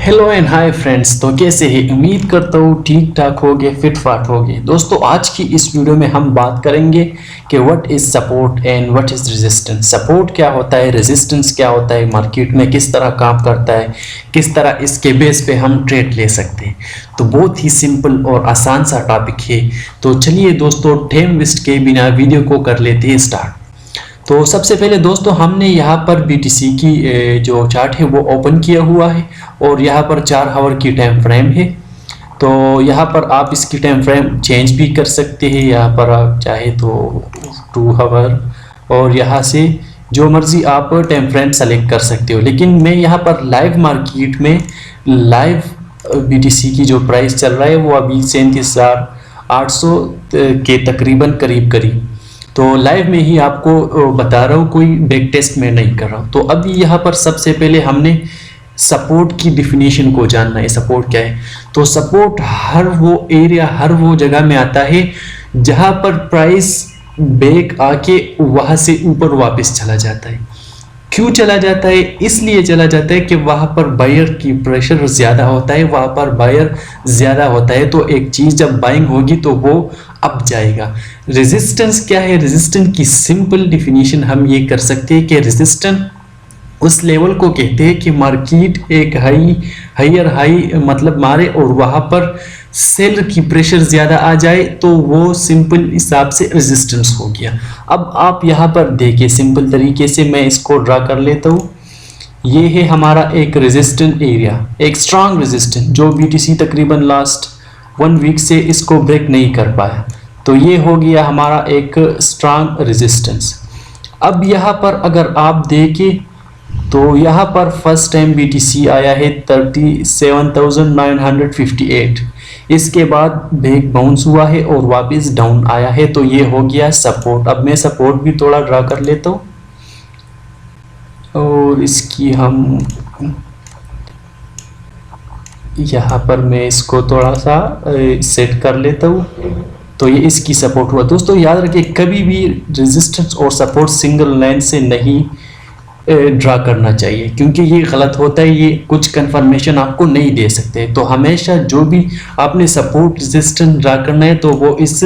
Hello and hi friends. तो कैसे हैं? उम्मीद करता हूँ ठीक ठाक होगे, फिट फाट होगे। दोस्तों आज की इस वीडियो में हम बात करेंगे कि what is support and what is resistance. Support क्या होता है, रेजिस्टेंस क्या होता है, मार्केट में किस तरह काम करता है, किस तरह इसके बेस पे हम ट्रेड ले सकते हैं। तो बहुत ही सिंपल और आसान सा टॉपिक है। तो चलिए दोस्तों टाइम वेस्ट के बिना वीडियो को कर लेते हैं स्टार्ट। तो सबसे पहले दोस्तों हमने यहाँ पर BTC की जो चार्ट है वो ओपन किया हुआ है और यहाँ पर 4 आवर की टाइम फ्रेम है। तो यहाँ पर आप इसकी टाइम फ्रेम चेंज भी कर सकते हैं। यहाँ पर आप चाहे तो 2 आवर और यहाँ से जो मर्जी आप टाइम फ्रेम सेलेक्ट कर सकते हो। लेकिन मैं यहाँ पर लाइव मार्केट में लाइव BTC की जो प्राइस चल रहा है वो अभी 37,800 के तकरीबन करीब करीब। तो लाइव में ही आपको बता रहा हूँ, कोई बैक टेस्ट में नहीं कर रहा हूँ। तो अभी यहाँ पर सबसे पहले हमने सपोर्ट की डिफिनीशन को जानना है। सपोर्ट क्या है? तो सपोर्ट हर वो एरिया, हर वो जगह में आता है जहाँ पर प्राइस बैक आके वहाँ से ऊपर वापस चला जाता है। क्यों चला जाता है? इसलिए चला जाता है कि वहाँ पर बायर की प्रेशर ज़्यादा होता है, वहाँ पर बायर ज़्यादा होता है। तो एक चीज़ जब बाइंग होगी तो वो अप जाएगा। रेजिस्टेंस क्या है? रेजिस्टेंस की सिंपल डिफिनीशन हम ये कर सकते हैं कि रेजिस्टेंस उस लेवल को कहते हैं कि मार्केट एक हायर हाई मतलब मारे और वहाँ पर सेलर की प्रेशर ज़्यादा आ जाए तो वो सिंपल हिसाब से रेजिस्टेंस हो गया। अब आप यहाँ पर देखिए सिंपल तरीके से मैं इसको ड्रा कर लेता हूँ। ये है हमारा एक रेजिस्टेंट एरिया, एक स्ट्रांग रेजिस्टेंट जो BTC तकरीबन लास्ट 1 वीक से इसको ब्रेक नहीं कर पाया। तो ये हो गया हमारा एक स्ट्रांग रेजिस्टेंस। अब यहाँ पर अगर आप देखें तो यहाँ पर फर्स्ट टाइम BTC आया है 37,958। इसके बाद बैक बाउंस हुआ है और वापस डाउन आया है। तो ये हो गया सपोर्ट। अब मैं सपोर्ट भी थोड़ा ड्रा कर लेता हूँ और इसकी हम यहाँ पर मैं इसको थोड़ा सा सेट कर लेता हूँ। तो ये इसकी सपोर्ट हुआ। दोस्तों याद रखिए कभी भी रेजिस्टेंस और सपोर्ट सिंगल लाइन से नहीं ड्रा करना चाहिए, क्योंकि ये गलत होता है। ये कुछ कंफर्मेशन आपको नहीं दे सकते। तो हमेशा जो भी आपने सपोर्ट रेजिस्टेंस ड्रा करना है तो वो इस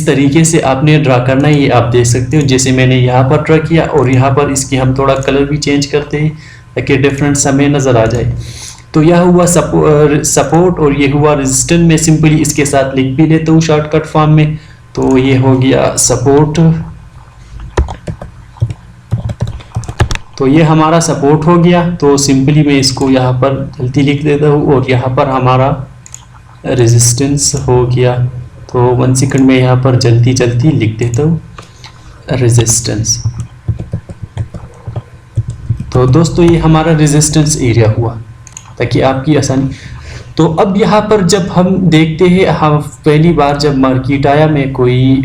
तरीके से आपने ड्रा करना है। ये आप देख सकते हो जैसे मैंने यहाँ पर ड्रा किया और यहाँ पर इसकी हम थोड़ा कलर भी चेंज करते हैं ताकि डिफरेंस हमें नज़र आ जाए। तो यह हुआ सपोर्ट और ये हुआ रेजिस्टेंस। मैं सिंपली इसके साथ लिख भी लेता हूँ शॉर्टकट फॉर्म में। तो ये हो गया सपोर्ट। तो ये हमारा सपोर्ट हो गया। तो सिंपली मैं इसको यहाँ पर जल्दी लिख देता हूँ और यहाँ पर हमारा रेजिस्टेंस हो गया। तो 1 सेकंड में यहाँ पर जल्दी जल्दी लिख देता हूँ रेजिस्टेंस। तो दोस्तों ये हमारा रेजिस्टेंस एरिया हुआ ताकि आपकी आसानी। तो अब यहाँ पर जब हम देखते हैं, हम पहली बार जब मार्केट आया, मैं कोई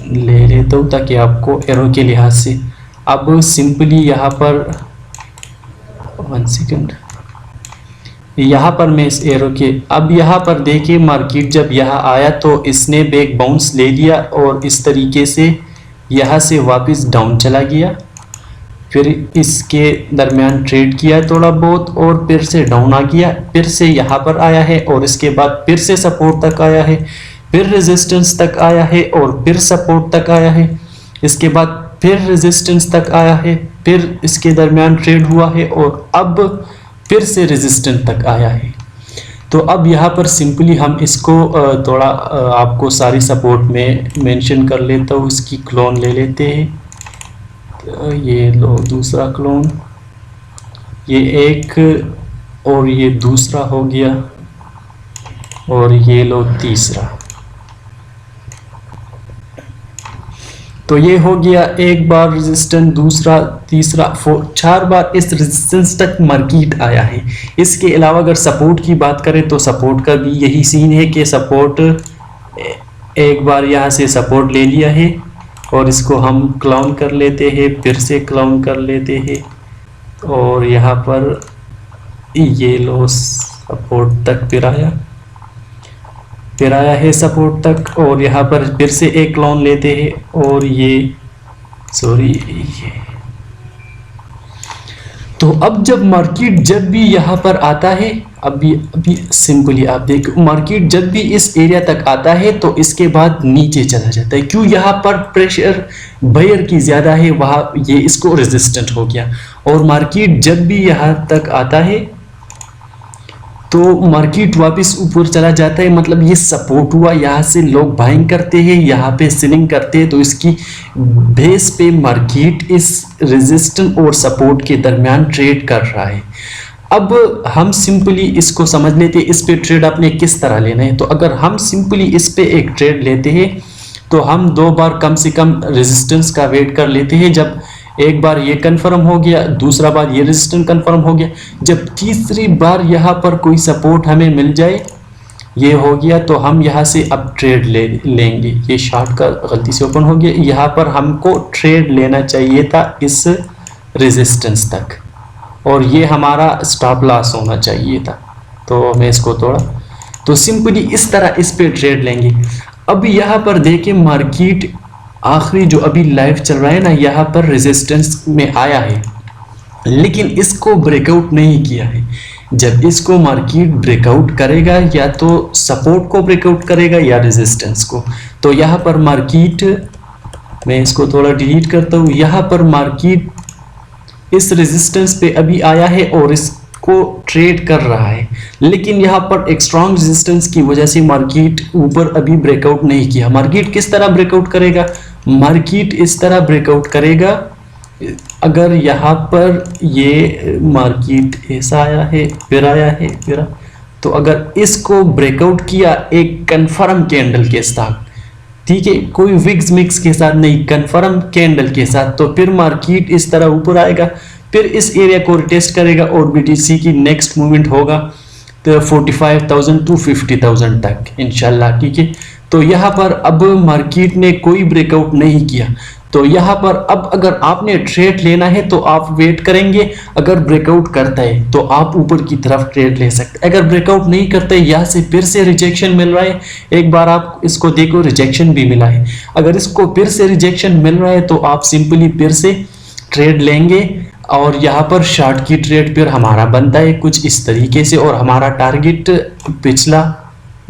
ले लेता हूँ ताकि आपको एरो के लिहाज से। अब सिंपली यहाँ पर 1 सेकंड, यहाँ पर मैं इस एरो के, अब यहाँ पर देखिए मार्केट जब यहाँ आया तो इसने बैक बाउंस ले लिया और इस तरीके से यहाँ से वापस डाउन चला गया। फिर इसके दरमियान ट्रेड किया थोड़ा बहुत और फिर से डाउन आ गया, फिर से यहाँ पर आया है और इसके बाद फिर से सपोर्ट तक आया है, फिर रेजिस्टेंस तक आया है और फिर सपोर्ट तक आया है। इसके बाद फिर रेजिस्टेंस तक आया है, फिर इसके दरमियान ट्रेड हुआ है और अब फिर से रेजिस्टेंस तक आया है। तो अब यहाँ पर सिंपली हम इसको थोड़ा आपको सारी सपोर्ट में मेंशन कर लेता हूँ। इसकी क्लोन ले लेते हैं। तो ये लो दूसरा क्लोन, ये एक और ये दूसरा हो गया और ये लो तीसरा। तो ये हो गया एक बार रेजिस्टेंस, दूसरा, तीसरा, 4 बार इस रेजिस्टेंस तक मार्केट आया है। इसके अलावा अगर सपोर्ट की बात करें तो सपोर्ट का भी यही सीन है कि सपोर्ट एक बार यहाँ से सपोर्ट ले लिया है और इसको हम क्लाउन कर लेते हैं, फिर से क्लाउन कर लेते हैं और यहाँ पर ये लो सपोर्ट तक फिर आया है सपोर्ट तक और यहाँ पर फिर से एक क्लाउन लेते हैं और ये तो अब जब मार्केट जब भी यहाँ पर आता है, अभी सिंपली आप देखो, मार्केट जब भी इस एरिया तक आता है तो इसके बाद नीचे चला जाता है। क्यों? यहाँ पर प्रेशर बायर की ज़्यादा है, वहाँ ये इसको रेजिस्टेंट हो गया। और मार्केट जब भी यहाँ तक आता है तो मार्केट वापस ऊपर चला जाता है, मतलब ये सपोर्ट हुआ, यहाँ से लोग बाइंग करते हैं, यहाँ पे सेलिंग करते हैं, तो इसकी बेस पे मार्केट इस रेजिस्टेंस और सपोर्ट के दरमियान ट्रेड कर रहा है। अब हम सिंपली इसको समझ लेते हैं, इस पे ट्रेड आपने किस तरह लेना है। तो अगर हम सिंपली इस पे एक ट्रेड लेते हैं तो हम 2 बार कम से कम रेजिस्टेंस का वेट कर लेते हैं। जब एक बार ये कंफर्म हो गया, दूसरा बार ये रेजिस्टेंस कंफर्म हो गया, जब तीसरी बार यहाँ पर कोई सपोर्ट हमें मिल जाए, ये हो गया, तो हम यहाँ से अब ट्रेड लेंगे। ये शार्ट का गलती से ओपन हो गया, यहाँ पर हमको ट्रेड लेना चाहिए था इस रेजिस्टेंस तक, और ये हमारा स्टॉप लॉस होना चाहिए था। तो मैं इसको तोड़ा, तो सिंपली इस तरह इस पे ट्रेड लेंगे। अब यहाँ पर देखें मार्केट आखिरी जो अभी लाइव चल रहा है ना, यहाँ पर रेजिस्टेंस में आया है, लेकिन इसको ब्रेकआउट नहीं किया है। जब इसको मार्केट ब्रेकआउट करेगा, या तो सपोर्ट को ब्रेकआउट करेगा या रेजिस्टेंस को, तो यहाँ पर मार्केट, मैं इसको थोड़ा डिलीट करता हूँ, यहाँ पर मार्केट इस रेजिस्टेंस पे अभी आया है और इसको ट्रेड कर रहा है, लेकिन यहाँ पर एक स्ट्रॉन्ग रेजिस्टेंस की वजह से मार्केट ऊपर अभी ब्रेकआउट नहीं किया। मार्केट किस तरह ब्रेकआउट करेगा? मार्केट इस तरह ब्रेकआउट करेगा, अगर यहाँ पर ये मार्केट ऐसा आया है, फिर आया है, फिर, तो अगर इसको ब्रेकआउट किया एक कंफर्म कैंडल के साथ, ठीक है, कोई विक्स मिक्स के साथ नहीं, कंफर्म कैंडल के साथ, तो फिर मार्केट इस तरह ऊपर आएगा, फिर इस एरिया को रिटेस्ट करेगा और बीटीसी की नेक्स्ट मूवमेंट होगा तो 45,000 टू 50,000 तक इंशाल्लाह, ठीक है। तो यहाँ पर अब मार्केट ने कोई ब्रेकआउट नहीं किया, तो यहाँ पर अब अगर आपने ट्रेड लेना है तो आप वेट करेंगे, अगर ब्रेकआउट करता है तो आप ऊपर की तरफ ट्रेड ले सकते हैं। अगर ब्रेकआउट नहीं करता है, यहाँ से फिर से रिजेक्शन मिल रहा है, एक बार आप इसको देखो रिजेक्शन भी मिला है, अगर इसको फिर से रिजेक्शन मिल रहा है तो आप सिंपली फिर से ट्रेड लेंगे, और यहाँ पर शॉर्ट की ट्रेड फिर हमारा बनता है कुछ इस तरीके से, और हमारा टारगेट पिछला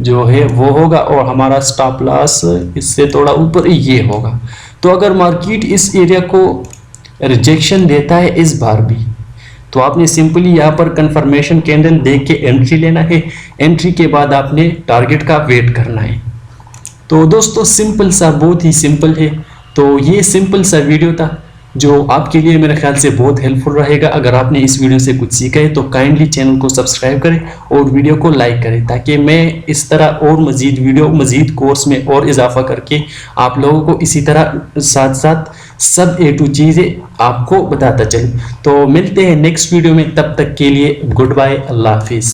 जो है वो होगा, और हमारा स्टॉप लॉस इससे थोड़ा ऊपर ये होगा। तो अगर मार्केट इस एरिया को रिजेक्शन देता है इस बार भी, तो आपने सिंपली यहाँ पर कंफर्मेशन कैंडल देख के एंट्री लेना है, एंट्री के बाद आपने टारगेट का वेट करना है। तो दोस्तों सिंपल सा, बहुत ही सिंपल है। तो ये सिंपल सा वीडियो था जो आपके लिए मेरे ख्याल से बहुत हेल्पफुल रहेगा। अगर आपने इस वीडियो से कुछ सीखा है तो काइंडली चैनल को सब्सक्राइब करें और वीडियो को लाइक करें, ताकि मैं इस तरह और मज़ीद वीडियो, मज़ीद कोर्स में और इजाफा करके आप लोगों को इसी तरह साथ साथ सब A to चीज़ें आपको बताता चलूँ। तो मिलते हैं नेक्स्ट वीडियो में, तब तक के लिए गुड बाय, अल्लाह हाफिज़।